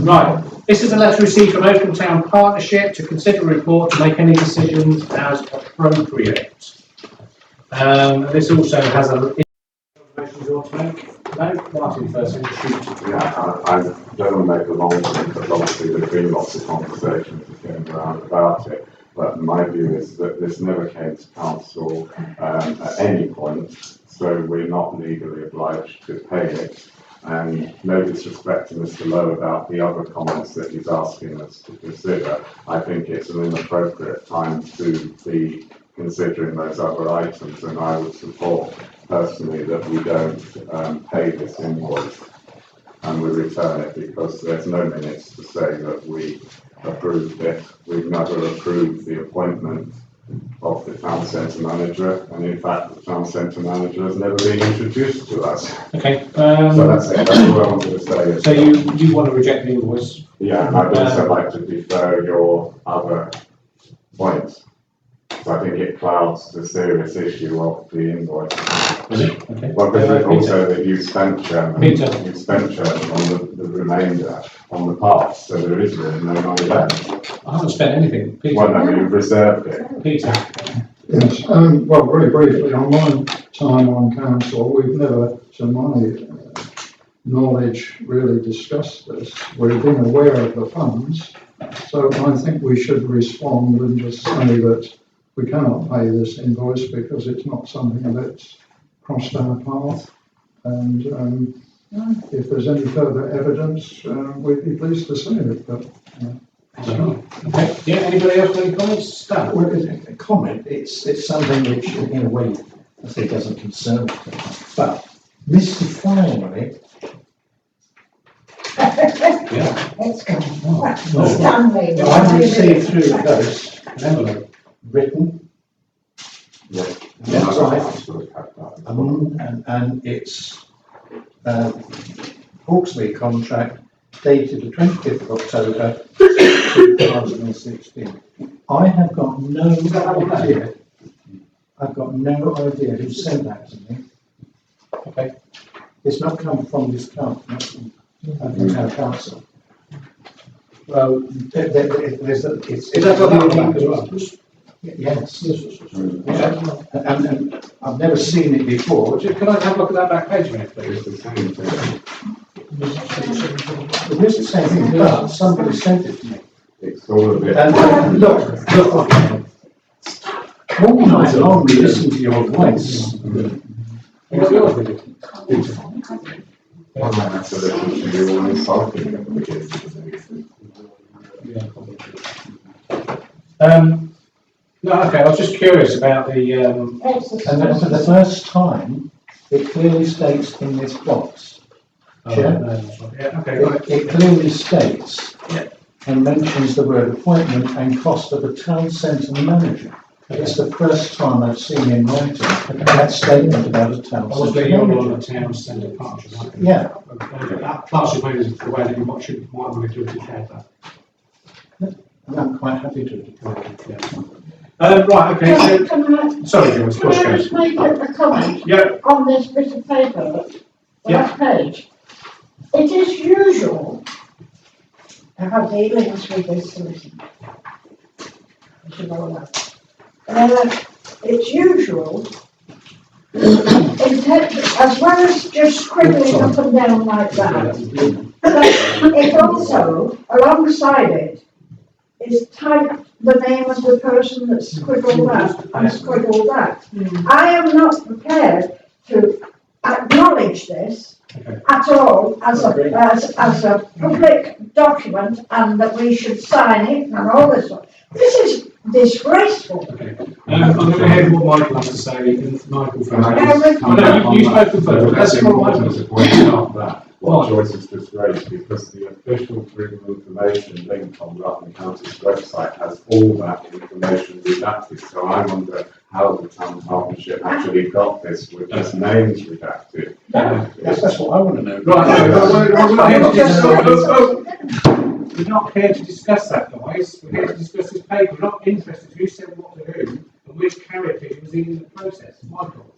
Right, this is a letter received from Oakham Town Partnership to consider a report to make any decisions as appropriate. This also has a information you want to make. No, Martin first. Yeah, I don't want to make a long one because obviously there's been lots of conversations going around about it. But my view is that this never came to council at any point, so we're not legally obliged to pay it. And no disrespect to Mr. Lowe about the other comments that he's asking us to consider. I think it's an inappropriate time to be considering those other items, and I would support personally that we don't pay this invoice and we return it, because there's no minutes to say that we approved it. We've never approved the appointment of the town centre manager, and in fact the town centre manager has never been introduced to us. Okay. So that's it, that's all I wanted to say. So you want to reject the invoice? Yeah, and I'd also like to defer your other points. So I think it clouds the serious issue of the invoice. Okay. Well, there's also that you spent, Chairman, Peter. you spent, Chairman, on the remainder on the parts, so there is really no money left. I haven't spent anything. Peter. Well, no, you've reserved it. Peter. Yes, well, very briefly, on my time on council, we've never, to my knowledge, really discussed this. We've been aware of the funds, so I think we should respond and just say that we cannot pay this invoice because it's not something that's crossed our path. And if there's any further evidence, we'd be pleased to see it. But Okay. Yeah. Anybody else got any comments? Stan? Well, a comment. It's something which, in a way, I think doesn't concern me. But mystifying it. Yeah. Let's go. Oh. Stanley. I received through the post an envelope written. Yeah. Yeah, right. Right. And it's Hawksley contract dated the 25th of October 2016. I have got no idea. I've got no idea who sent that to me. Okay. It's not come from this council, not from town council. Well, There's a, it's. is that got the link as well? Yes. Yeah. And I've never seen it before. Can I have a look at that back page, mate, please? It's the same thing. It is the same thing, but somebody sent it to me. It's all a bit. And look, all night long we listen to your voice. What's yours, Richard? One man said that we should be all insulting at the beginning. Yeah. No, okay. I was just curious about the. And then for the first time, it clearly states in this box. Chair? No, that's right. Yeah. Okay. Right. It clearly states Yeah. and mentions the word appointment and cost of a town centre manager. It's the first time I've seen in writing that statement about a town Obviously, centre you're on manager. the town centre partnership, aren't you? Yeah. That partnership is the way that you might want to declare that. And I'm quite happy to declare it. Yeah. Right. Okay. So, Can I sorry, George. can I just make a comment Yeah. on this bit of paper, the last page? It is usual to have dealings with this solicitor. You should know that. It's usual, as well as just scribbling up and down like that, it also, alongside it, is typed the name of the person that scribbled that and scribbled that. I am not prepared to acknowledge this at all as a public document, and that we should sign it and all this. This is disgraceful. Okay. I'm going to hear what Michael has to say. Michael first. You spoke first. That's That's what important to point out that Why? Joyce is disgraced because the official freedom of information link on Rutland County's website has all that information redacted. So I wonder how the town partnership actually got this with its names redacted. That's what I want to know. We're not here to discuss that, guys. We're here to discuss this paper. We're not interested who said what to who and which character was in the process. Michael.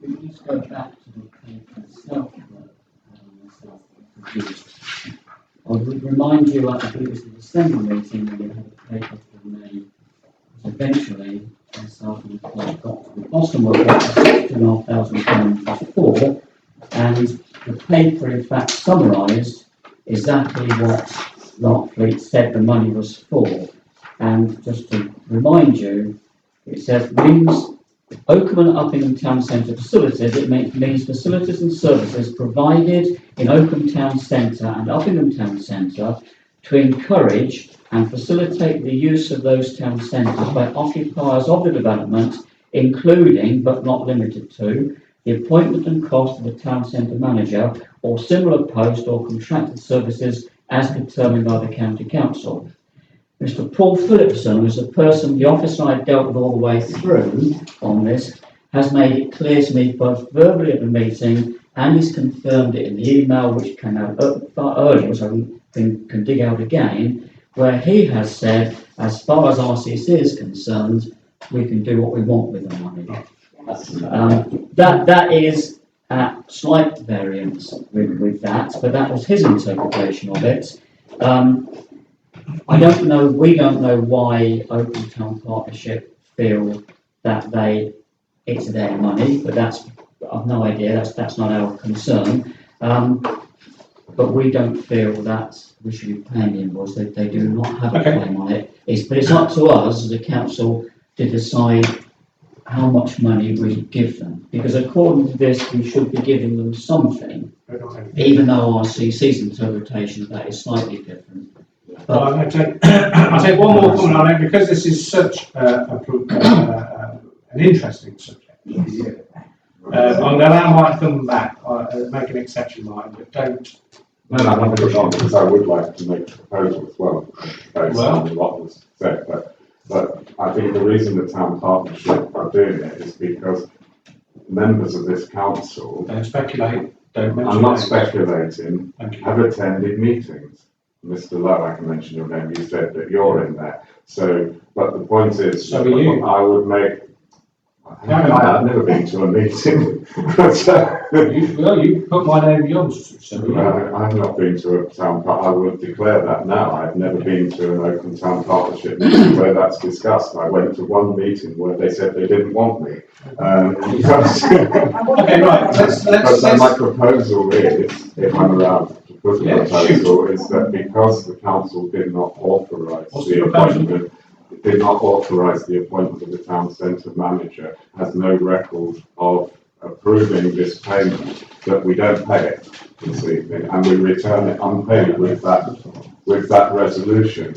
We need to go back to the paper itself, confused would remind you, I believe it was the December meeting, when you had a paper from me, eventually, myself and the clerk got to the bottom of what the £2,500 was for, and the paper in fact summarised exactly what Larkfleet said the money was for. And just to remind you, it says means Oakham and Uppingham Town Centre facilities. It means facilities and services provided in Oakham Town Centre and Uppingham Town Centre to encourage and facilitate the use of those town centres by occupiers of the development, including but not limited to the appointment and cost of the town centre manager or similar post or contracted services as determined by the county council. Mr. Paul Phillipson, who's the person, the officer I dealt with all the way through on this, has made it clear to me both verbally at the meeting and he's confirmed it in the email which came out far earlier, so I can dig out again, where he has said, as far as RCC is concerned, we can do what we want with the money. That is at slight variance with that, but that was his interpretation of it. I don't know, we don't know why Oakham Town Partnership feel that it's their money, but I've no idea, that's not our concern. But we don't feel that we should be paying the invoice, they do not have a claim on it. But it's up to us as a council to decide how much money we give them, because according to this, we should be giving them something, even though RCC's interpretation of that is slightly different. Well, I'll take one more comment on it, because this is such an interesting subject. I'm going to allow Mike to come back, make an exception, Mike, but don't. No, I'm not going on, because I would like to make a proposal as well, based on what was said, but I think the reason the town partnership are doing it is because members of this council, Don't speculate, don't mention I'm not names. speculating, have attended meetings. Mr. Lowe, I can mention your name, you said that you're in there. So, but the point is, So are you. I would make, I've never been to a meeting, but you put my name yours. So I've not been to a town, I would declare that now. I've never been to an Oakham Town Partnership meeting where that's discussed. I went to one meeting where they said they didn't want me. Okay, right, But my proposal is, if I'm allowed to put a proposal, is that because the council did not authorise the appointment, did not authorise the appointment of the town centre manager, has no record of approving this payment, that we don't pay it this evening and we return it unpaid with that resolution.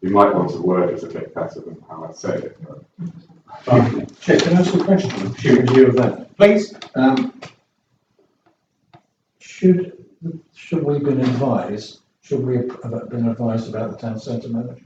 You might want to word it a bit better than how I said it. Chair, can I ask a question? Shooting you of that. please. Should we have been advised, should we have been advised about the town centre manager?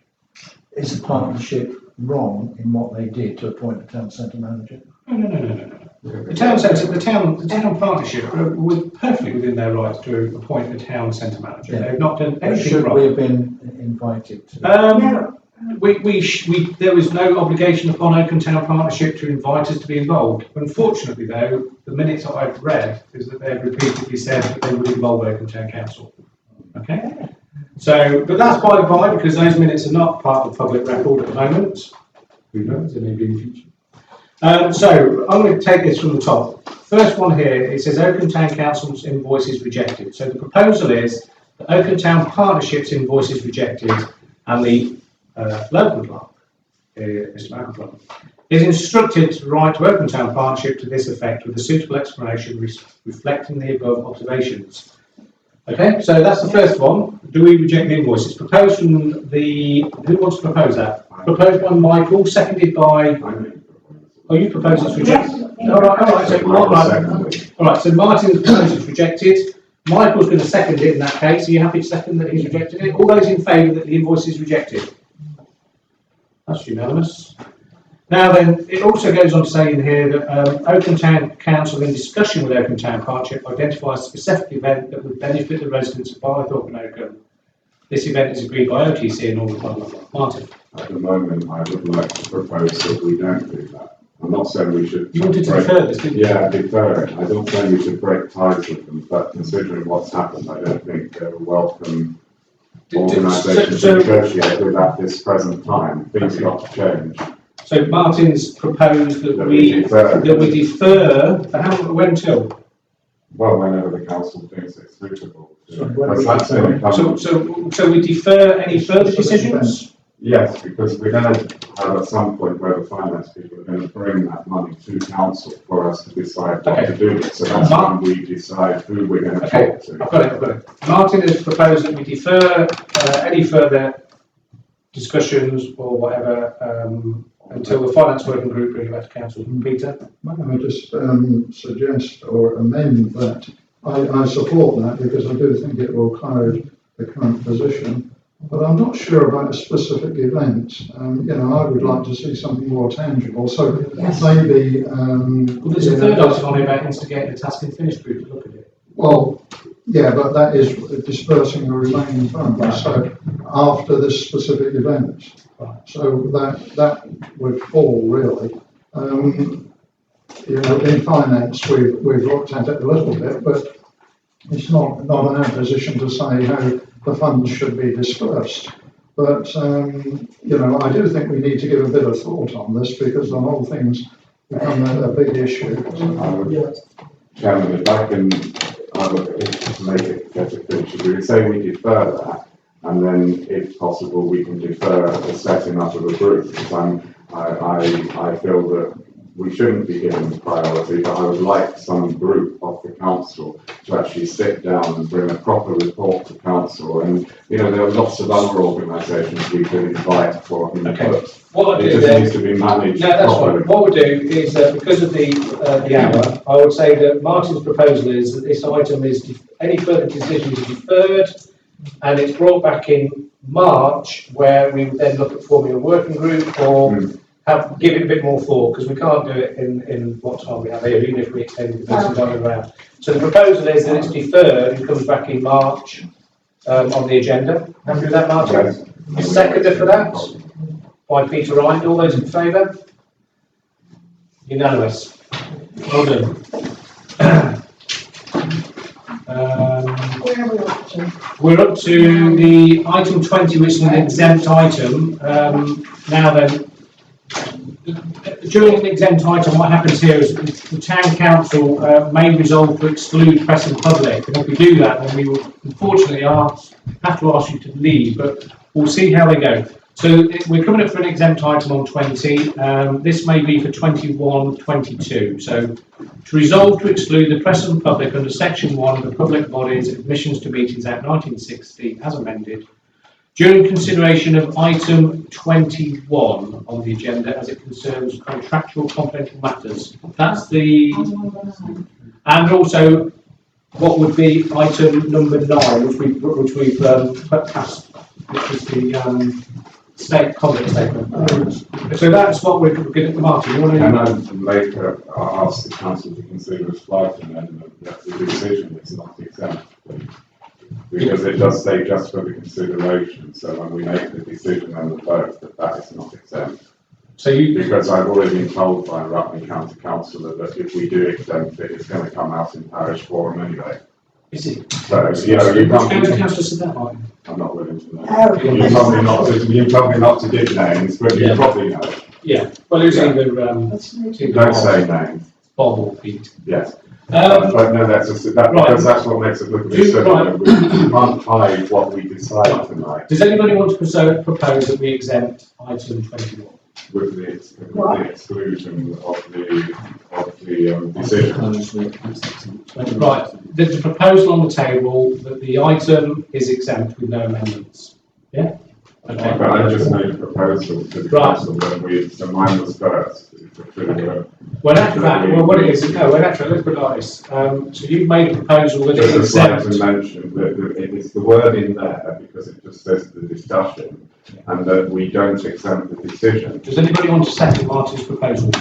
Is the partnership wrong in what they did to appoint the town centre manager? No. The town centre, the town partnership were perfectly within their rights to appoint the town centre manager. Yeah. They've not done anything Should wrong. we have been invited to? No. There was no obligation upon Oakham Town Partnership to invite us to be involved. Unfortunately, though, the minutes that I've read is that they've repeatedly said that they would involve Oakham Town Council. Okay? So, but that's by the by, because those minutes are not part of the public record at the moment. Who knows, they may be in the future. So, I'm going to take this from the top. First one here, it says Oakham Town Council's invoice is rejected. So the proposal is that Oakham Town Partnership's invoice is rejected and the local clerk, Mr. McIntyre, is instructed to write to Oakham Town Partnership to this effect with a suitable explanation reflecting the above observations. Okay, so that's the first one. Do we reject the invoice? It's proposed from the, who wants to propose that? Proposed by Michael, seconded by, oh, you propose it's rejected? All right, so Martin's proposed it's rejected. Michael's going to second it in that case. Are you happy to second that he's rejected it? All those in favour that the invoice is rejected? That's unanimous. Now then, it also goes on to say in here that Oakham Town Council, in discussion with Oakham Town Partnership, identifies a specific event that would benefit the residents of Barthorpe and Oakham. This event is agreed by OTC and all the blah, blah, blah. Martin? At the moment, I would like to propose that we don't do that. I'm not saying we should. You wanted to defer this, didn't you? Yeah, defer it. I don't think we should break ties with them, but considering what's happened, I don't think they're welcome organisations to negotiate with at this present time. Things have got to change. So Martin's proposed that That we we defer, for how, when till? Well, whenever the council thinks it's suitable. Sorry, Because that's going to come. So we defer any further decisions? Yes, because we're going to have at some point where the finance people are going to bring that money to council for us to decide what to do with it. So that's when we decide who we're going to talk to. I've got it. Martin has proposed that we defer any further discussions or whatever until the finance working group bring it back to council. Peter? Might I just suggest or amend that? I support that because I do think it will cloud the current position, but I'm not sure about a specific event. I would like to see something more tangible. So maybe. Well, there's a third item on here about instigating the task and finish group to look at it. Well, yeah, but that is dispersing the remaining funds. So after this specific event. So that would fall really. In finance, we've looked at it a little bit, but it's not in our position to say how the funds should be dispersed. But, I do think we need to give a bit of thought on this because the whole thing's become a big issue. Chairman, if I can, make it get a finish. We would say we defer that, and then if possible, we can defer the setting up of a group, because I feel that we shouldn't be given priority, but I would like some group of the council to actually sit down and bring a proper report to council. And, there are lots of other organisations we could invite for input. Okay. What I do it just then, needs to be managed no, that's properly. right. What we'll do is, because of the hour, I would say that Martin's proposal is that this item is, any further decisions are deferred, and it's brought back in March, where we would then look at forming a working group or give it a bit more thought, because we can't do it in what time we have here, even if we extend the person going around. So the proposal is that it's deferred and comes back in March on the agenda. Happy with that, Martin? Yes. A seconder for that? By Peter Ryan. All those in favour? Unanimous. Well done. Where are we up to? We're up to the item 20, which is an exempt item. Now then, during an exempt item, what happens here is the town council may resolve to exclude press and public, and if we do that, then we will unfortunately have to ask you to leave, but we'll see how they go. So we're coming up for an exempt item on 20. This may be for 21, 22. So to resolve to exclude the press and public under section 1 of the Public Bodies Admissions to Meetings Act 1960 as amended, during consideration of item 21 on the agenda as it concerns contractual confidential matters. That's the, and also what would be item number 9, which we've put past, which is the state conduct statement. So that's what we're going to, Martin, you want to? Ask the council to consider a slight amendment that the decision is not exempt, because it does say just for the consideration. So when we make the decision and the vote, that is not exempt. So because I've already been told by a Rutland County councillor that if we do exempt it, it's going to come out in parish forum anyway. Is it? So you can't. Which councillor said that, Martin? I'm not willing to know. Oh. You told me not to give names, but you probably know. Yeah. Well, it was either Don't say names. Bob or Pete. Yes. But no, because that's what makes it look a bit silly. We can't hide what we decide tonight Does anybody want to propose that we exempt item 21? with the exclusion of the decision. Right. There's a proposal on the table that the item is exempt with no amendments. Yeah? Okay. But I just made a proposal to the council so mine was first. Well, after that, what it is, no, let's put it like this. So you've made a proposal that Just is exempt. to mention that it's the word in there because it just says the discussion and that we don't exempt the decision. Does anybody want to second Martin's proposal?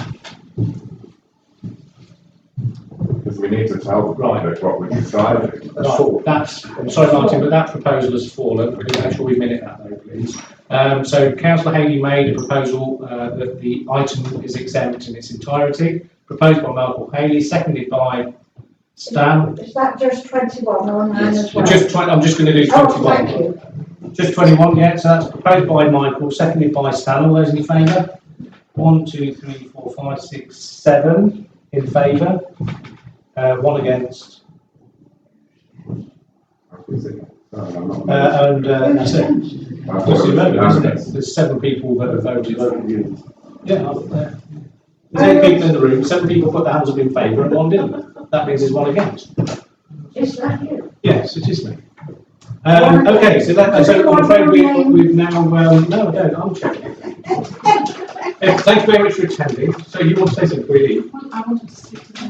Because we need to tell the public what we're deciding. I'm sorry, Martin, but that proposal has fallen. Could you make sure we minute that though, please? So Councillor Haley made a proposal that the item is exempt in its entirety, proposed by Michael Haley, seconded by Stan. Is that just 21 or 9 as well? I'm just going to do 21. Oh, thank you. Just 21, yeah, so that's proposed by Michael, seconded by Stan. All those in favour? 1, 2, 3, 4, 5, 6, 7 in favour. 1 against. And that's it. That's the amendment, isn't it? There's 7 people that have voted. Yeah, there's 8 people in the room, 7 people put their hands up in favour and 1 didn't. That means there's 1 against. Is that you? Yes, it is me. Okay, so I'm afraid we've now, no, I don't, I'm checking. Thank you very much for attending. So you want to say something, really? I wanted to speak to the